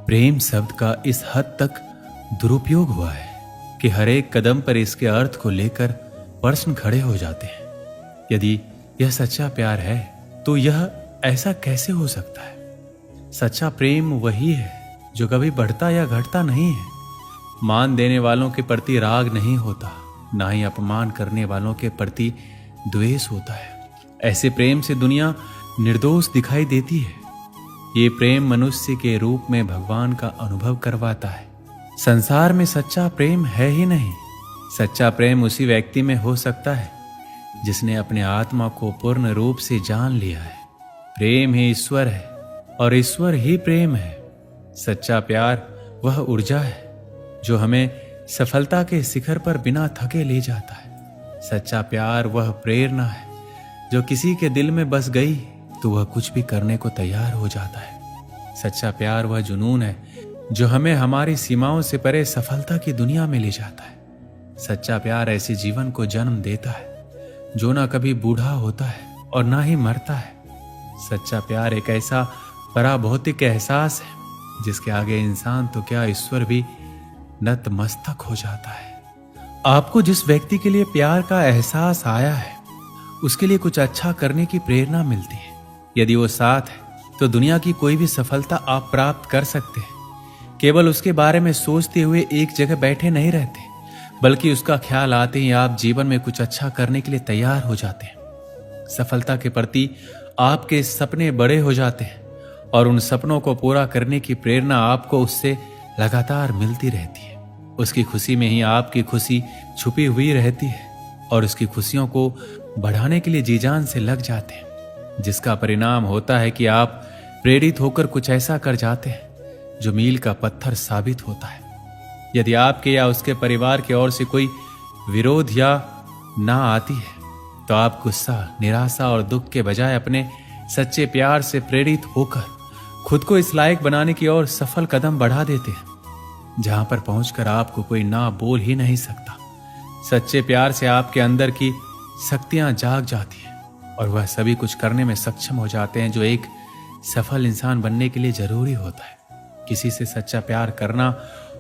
प्रेम शब्द का इस हद तक दुरुपयोग हुआ है कि हर एक कदम पर इसके अर्थ को लेकर प्रश्न खड़े हो जाते हैं। यदि यह सच्चा प्यार है तो यह ऐसा कैसे हो सकता है? सच्चा प्रेम वही है जो कभी बढ़ता या घटता नहीं है। मान देने वालों के प्रति राग नहीं होता, ना ही अपमान करने वालों के प्रति द्वेष होता है। ऐसे प्रेम से दुनिया निर्दोष दिखाई देती है। ये प्रेम मनुष्य के रूप में भगवान का अनुभव करवाता है। संसार में सच्चा प्रेम है ही नहीं। सच्चा प्रेम उसी व्यक्ति में हो सकता है जिसने अपने आत्मा को पूर्ण रूप से जान लिया है। प्रेम ही ईश्वर है और ईश्वर ही प्रेम है। सच्चा प्यार वह ऊर्जा है जो हमें सफलता के शिखर पर बिना थके ले जाता है। सच्चा प्यार वह प्रेरणा है जो किसी के दिल में बस गई तो वह कुछ भी करने को तैयार हो जाता है। सच्चा प्यार वह जुनून है जो हमें हमारी सीमाओं से परे सफलता की दुनिया में ले जाता है। सच्चा प्यार ऐसे जीवन को जन्म देता है जो ना कभी बूढ़ा होता है और ना ही मरता है। सच्चा प्यार एक ऐसा पराभौतिक एहसास है जिसके आगे इंसान तो क्या ईश्वर भी नतमस्तक हो जाता है। आपको जिस व्यक्ति के लिए प्यार का एहसास आया है उसके लिए कुछ अच्छा करने की प्रेरणा मिलती है। यदि वो साथ है तो दुनिया की कोई भी सफलता आप प्राप्त कर सकते हैं। केवल उसके बारे में सोचते हुए एक जगह बैठे नहीं रहते, बल्कि उसका ख्याल आते ही आप जीवन में कुछ अच्छा करने के लिए तैयार हो जाते हैं। सफलता के प्रति आपके सपने बड़े हो जाते हैं और उन सपनों को पूरा करने की प्रेरणा आपको उससे लगातार मिलती रहती है। उसकी खुशी में ही आपकी खुशी छुपी हुई रहती है और उसकी खुशियों को बढ़ाने के लिए जी जान से लग जाते हैं, जिसका परिणाम होता है कि आप प्रेरित होकर कुछ ऐसा कर जाते हैं जो मील का पत्थर साबित होता है। यदि आपके या उसके परिवार की ओर से कोई विरोध या ना आती है तो आप गुस्सा, निराशा और दुख के बजाय अपने सच्चे प्यार से प्रेरित होकर खुद को इस लायक बनाने की ओर सफल कदम बढ़ा देते हैं जहां पर पहुंचकर आपको कोई ना बोल ही नहीं सकता। सच्चे प्यार से आपके अंदर की शक्तियां जाग जाती हैं और वह सभी कुछ करने में सक्षम हो जाते हैं जो एक सफल इंसान बनने के लिए जरूरी होता है। किसी से सच्चा प्यार करना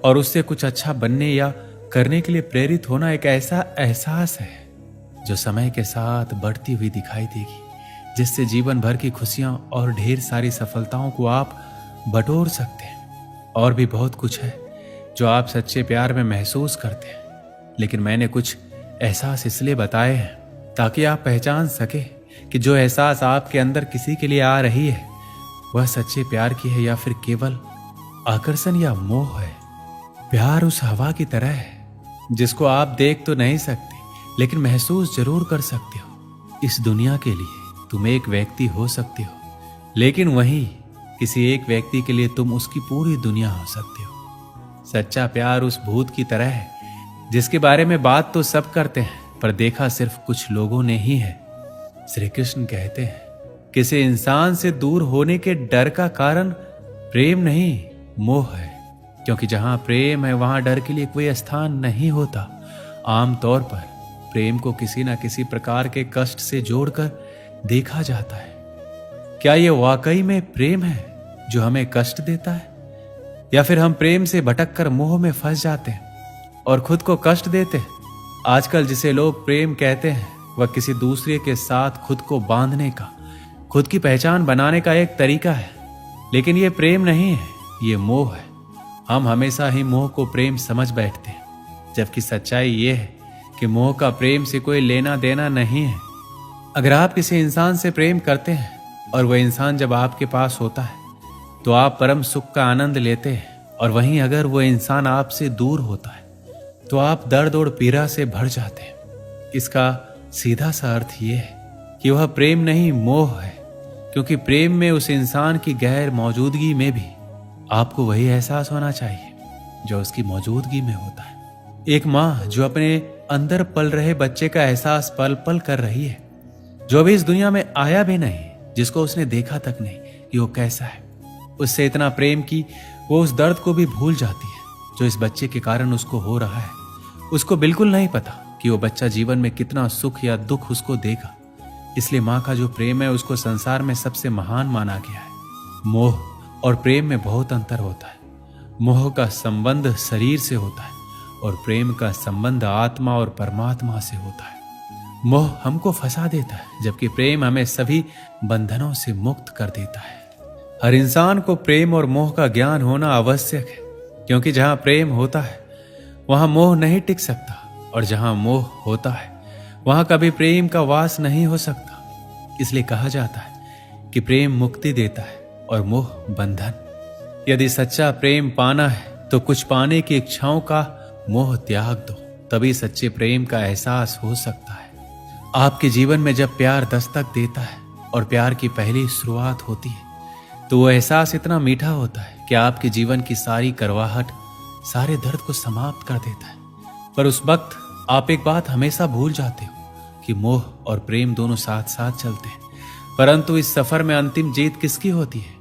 और उससे कुछ अच्छा बनने या करने के लिए प्रेरित होना एक ऐसा एहसास है जो समय के साथ बढ़ती हुई दिखाई देगी, जिससे जीवन भर की खुशियां और ढेर सारी सफलताओं को आप बटोर सकते हैं। और भी बहुत कुछ है जो आप सच्चे प्यार में महसूस करते हैं, लेकिन मैंने कुछ एहसास इसलिए बताए हैं ताकि आप पहचान सके कि जो एहसास आपके अंदर किसी के लिए आ रही है वह सच्चे प्यार की है या फिर केवल आकर्षण या मोह है। प्यार उस हवा की तरह है जिसको आप देख तो नहीं सकते लेकिन महसूस जरूर कर सकते हो। इस दुनिया के लिए तुम एक व्यक्ति हो सकते हो, लेकिन वहीं किसी एक व्यक्ति के लिए तुम उसकी पूरी दुनिया हो सकते हो। सच्चा प्यार उस भूत की तरह है जिसके बारे में बात तो सब करते हैं पर देखा सिर्फ कुछ लोगों ने ही है। श्री कृष्ण कहते हैं किसी इंसान से दूर होने के डर का कारण प्रेम नहीं मोह है, क्योंकि जहां प्रेम है वहां डर के लिए कोई स्थान नहीं होता। आमतौर पर प्रेम को किसी न किसी प्रकार के कष्ट से जोड़कर देखा जाता है। क्या यह वाकई में प्रेम है जो हमें कष्ट देता है, या फिर हम प्रेम से भटककर मोह में फंस जाते हैं और खुद को कष्ट देते हैं? आजकल जिसे लोग प्रेम कहते हैं वह किसी दूसरे के साथ खुद को बांधने का, खुद की पहचान बनाने का एक तरीका है, लेकिन यह प्रेम नहीं है, ये मोह है। हम हमेशा ही मोह को प्रेम समझ बैठते हैं, जबकि सच्चाई यह है कि मोह का प्रेम से कोई लेना देना नहीं है। अगर आप किसी इंसान से प्रेम करते हैं और वह इंसान जब आपके पास होता है तो आप परम सुख का आनंद लेते हैं, और वहीं अगर वह इंसान आपसे दूर होता है तो आप दर्द और पीड़ा से भर जाते हैं। इसका सीधा सा अर्थ यह है कि वह प्रेम नहीं मोह है, क्योंकि प्रेम में उस इंसान की गैर मौजूदगी में भी आपको वही एहसास होना चाहिए जो उसकी मौजूदगी में होता है। एक माँ जो अपने अंदर पल रहे बच्चे का एहसास पल पल कर रही है, जो अभी इस दुनिया में आया भी नहीं, जिसको उसने देखा तक नहीं कि वो कैसा है, उससे इतना प्रेम कि वो उस दर्द को भी भूल जाती है जो इस बच्चे के कारण उसको हो रहा है। उसको बिल्कुल नहीं पता कि वो बच्चा जीवन में कितना सुख या दुख उसको देगा। इसलिए माँ का जो प्रेम है उसको संसार में सबसे महान माना गया है। मोह और प्रेम में बहुत अंतर होता है। मोह का संबंध शरीर से होता है और प्रेम का संबंध आत्मा और परमात्मा से होता है। मोह हमको फंसा देता है, जबकि प्रेम हमें सभी बंधनों से मुक्त कर देता है। हर इंसान को प्रेम और मोह का ज्ञान होना आवश्यक है, क्योंकि जहां प्रेम होता है वहां मोह नहीं टिक सकता, और जहां मोह होता है वहां कभी प्रेम का वास नहीं हो सकता। इसलिए कहा जाता है कि प्रेम मुक्ति देता है और मोह बंधन। यदि सच्चा प्रेम पाना है तो कुछ पाने की इच्छाओं का मोह त्याग दो, तभी सच्चे प्रेम का एहसास हो सकता है। आपके जीवन में जब प्यार दस्तक देता है और प्यार की पहली शुरुआत होती है तो वो एहसास इतना मीठा होता है कि आपके जीवन की सारी करवाहट, सारे दर्द को समाप्त कर देता है। पर उस वक्त आप एक बात हमेशा भूल जाते हो कि मोह और प्रेम दोनों साथ साथ चलते हैं, परंतु इस सफर में अंतिम जीत किसकी होती है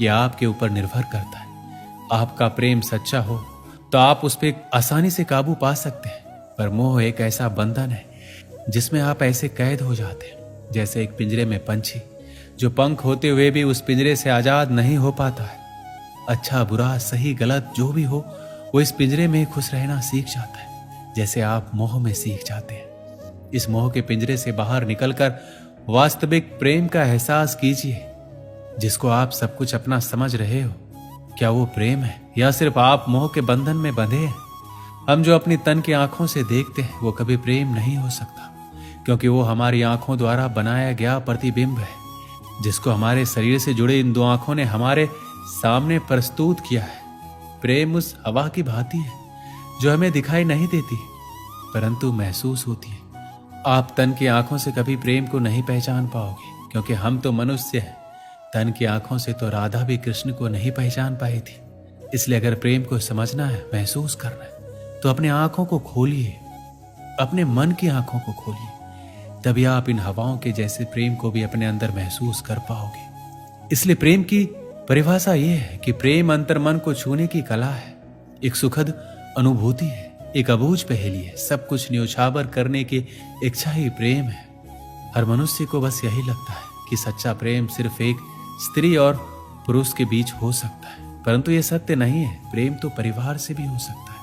यह आपके ऊपर निर्भर करता है। आपका प्रेम सच्चा हो तो आप उस पर आसानी से काबू पा सकते हैं, पर मोह एक ऐसा बंधन है जिसमें आप ऐसे कैद हो जाते हैं जैसे एक पिंजरे में पंछी जो पंख होते हुए भी उस पिंजरे से आजाद नहीं हो पाता है। अच्छा बुरा सही गलत जो भी हो वो इस पिंजरे में खुश रहना सीख जाता है, जैसे आप मोह में सीख जाते हैं। इस मोह के पिंजरे से बाहर निकलकर वास्तविक प्रेम का एहसास कीजिए, जिसको आप सब कुछ अपना समझ रहे हो। क्या वो प्रेम है या सिर्फ आप मोह के बंधन में बंधे हैं? हम जो अपनी तन की आंखों से देखते हैं वो कभी प्रेम नहीं हो सकता, क्योंकि वो हमारी आंखों द्वारा बनाया गया प्रतिबिंब है, जिसको हमारे शरीर से जुड़े इन दो आंखों ने हमारे सामने प्रस्तुत किया है। प्रेम उस हवा की भांति है जो हमें दिखाई नहीं देती परंतु महसूस होती है। आप तन की आंखों से कभी प्रेम को नहीं पहचान पाओगे, क्योंकि हम तो मनुष्य हैं। तन की आंखों से तो राधा भी कृष्ण को नहीं पहचान पाई थी। इसलिए अगर प्रेम को समझना है, महसूस करना है, तो अपने आंखों को खोलिए, अपने मन की आंखों को खोलिए, तभी आप इन हवाओं के जैसे प्रेम को भी अपने अंदर महसूस कर पाओगे। इसलिए प्रेम की परिभाषा यह है कि प्रेम अंतर मन को छूने की कला है, एक सुखद अनुभूति है, एक अबूझ पहेली है, सब कुछ न्योछावर करने की इच्छा ही प्रेम है। हर मनुष्य को बस यही लगता है कि सच्चा प्रेम सिर्फ एक स्त्री और पुरुष के बीच हो सकता है, परंतु यह सत्य नहीं है। प्रेम तो परिवार से भी हो सकता है,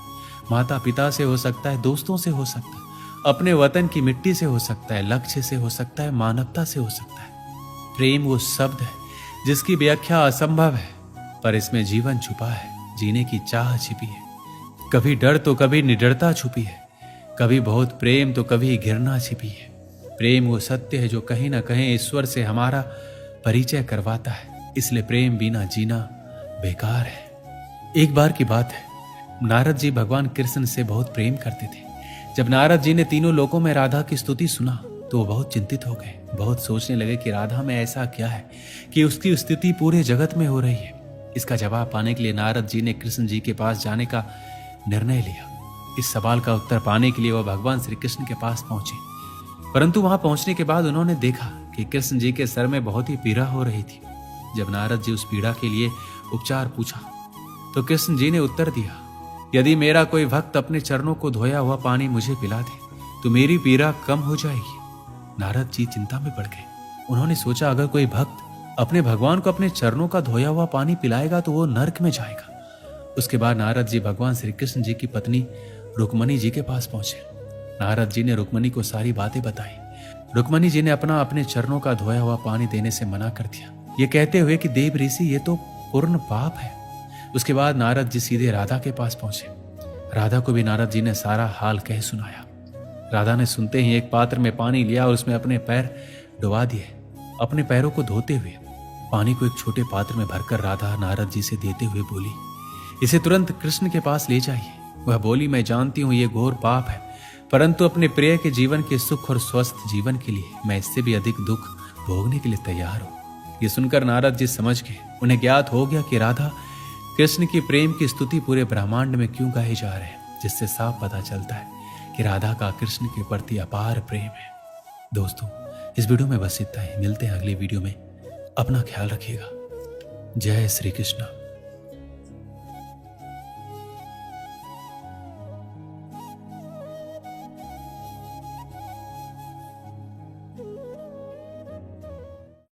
माता पिता से हो सकता है, दोस्तों से हो सकता है, अपने वतन की मिट्टी से हो सकता है, लक्ष्य से हो सकता है, मानवता से हो सकता है। प्रेम वो शब्द है जिसकी व्याख्या असंभव है, पर इसमें जीवन छुपा है, जीने की चाह छिपी है। कभी डर तो कभी निडरता छुपी है, कभी बहुत प्रेम तो कभी घृणा छिपी है। प्रेम वो सत्य है जो कहीं ना कहीं ईश्वर से हमारा परिचय करवाता है। इसलिए प्रेम बिना जीना बेकार है। एक बार की बात है, नारद जी भगवान कृष्ण से बहुत प्रेम करते थे। जब नारद जी ने तीनों लोकों में राधा की स्तुति सुना तो वो बहुत चिंतित हो गए, बहुत सोचने लगे कि राधा में ऐसा क्या है कि उसकी स्तुति पूरे जगत में हो रही है। इसका जवाब पाने के लिए नारद जी ने कृष्ण जी के पास जाने का निर्णय लिया। इस सवाल का उत्तर पाने के लिए वह भगवान श्री कृष्ण के पास पहुंचे, परंतु वहां पहुंचने के बाद उन्होंने देखा कि कृष्ण जी के सर में बहुत ही पीड़ा हो रही थी। जब नारद जी उस पीड़ा के लिए उपचार पूछा तो कृष्ण जी ने उत्तर दिया, यदि मेरा कोई भक्त अपने चरणों को धोया हुआ पानी मुझे पिला दे तो मेरी पीड़ा कम हो जाएगी। नारद जी चिंता में पड़ गए। उन्होंने सोचा, अगर कोई भक्त अपने भगवान को अपने चरणों का धोया हुआ पानी पिलाएगा तो वो नरक में जाएगा। उसके बाद नारद जी भगवान श्री कृष्ण जी की पत्नी रुक्मणी जी के पास पहुंचे। नारद जी ने रुक्मणी को सारी बातें बताई। रुक्मणी जी ने अपने चरणों का धोया हुआ पानी देने से मना कर दिया, ये कहते हुए कि देव ऋषि ये तो पूर्ण पाप है। उसके बाद नारद जी सीधे राधा के पास पहुंचे। राधा को भी नारद जी ने सारा हाल कह सुनाया। राधा ने सुनते ही एक पात्र में पानी लिया और उसमें अपने पैर डुबा दिए। अपने पैरों को धोते हुए पानी को एक छोटे पात्र में भरकर राधा नारद जी से देते हुए बोली, इसे तुरंत कृष्ण के पास ले जाइए। वह बोली, मैं जानती हूं ये घोर पाप है, परंतु अपने प्रिय के जीवन के सुख और स्वस्थ जीवन के लिए मैं इससे भी अधिक दुख भोगने के लिए तैयार हूं। ये सुनकर नारद जी समझ गए। उन्हें ज्ञात हो गया कि राधा कृष्ण की प्रेम की स्तुति पूरे ब्रह्मांड में क्यों गाए जा रहे हैं, जिससे साफ पता चलता है कि राधा का कृष्ण के प्रति अपार प्रेम है। दोस्तों, इस वीडियो में बस इतना ही। मिलते हैं अगले वीडियो में। अपना ख्याल रखिएगा। जय श्री कृष्ण।